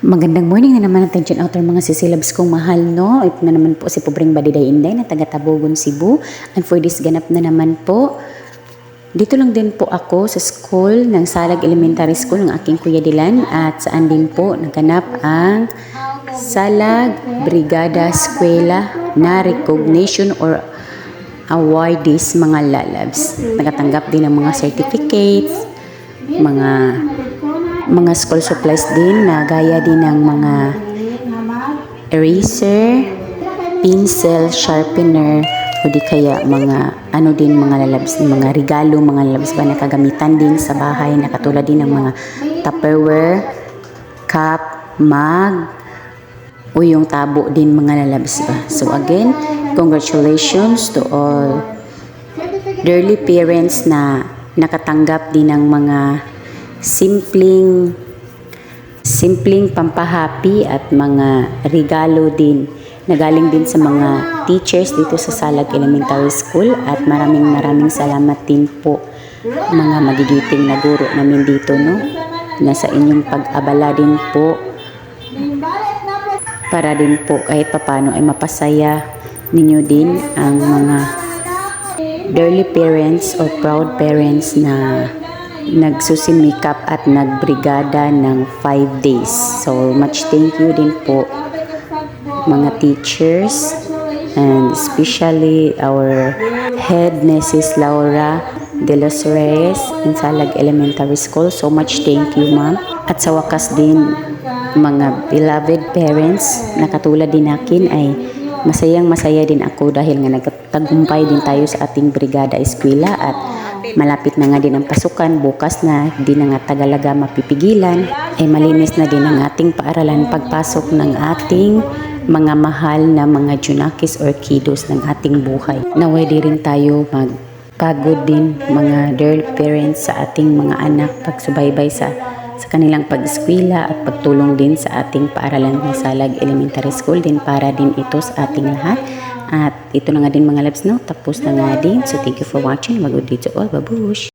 Magandang morning na naman natin dyan outer mga sisilabs kong mahal, no? Ito na naman po si Pobreng Badiday Inday na taga Tabogon, Cebu. And for this ganap na naman po, dito lang din po ako sa school ng Salag Elementary School ng aking Kuya Dilan. At saan din po naganap ang Salag Brigada Eskwela na recognition or awardees mga lalabs. Nakatanggap din ng mga certificates, mga school supplies din na gaya din ng mga eraser, pencil, sharpener, o di kaya mga ano din mga lalabs, mga regalo, mga lalabs ba na kagamitan din sa bahay na katulad din ng mga Tupperware, cup, mug, o yung tabo din mga lalabs ba. So again, congratulations to all dearly parents na nakatanggap din ng mga simpleng pampahappy at mga regalo din na galing din sa mga teachers dito sa Salag Elementary School. At maraming salamat din po mga magigiting na guro namin dito, no, na sa inyong pag-abala din po para din po kahit papano ay mapasaya ninyo din ang mga dearly parents or proud parents na nagsusimikap at nagbrigada ng 5 days. So much thank you din po mga teachers, and especially our head Mrs. Laura De Los Reyes in Salag Elementary School. So much thank you, ma'am. At sa wakas din mga beloved parents na katulad din akin ay masaya din ako dahil nga nagtagumpay din tayo sa ating Brigada Eskwela at malapit na nga din ang pasukan. Bukas na, di na nga tagalaga mapipigilan. Ay malinis na din ang ating paaralan pagpasok ng ating mga mahal na mga junakis or kiddos ng ating buhay. Naway di rin tayo magpagod din mga dear parents sa ating mga anak pagsubaybay sa kanilang pag-eskwela at pagtulong din sa ating paaralan ng Salag Elementary School din para din ito sa ating lahat. At ito na nga din mga labs, no? Tapos na nga din. So thank you for watching. Mag-good day to all. Babush!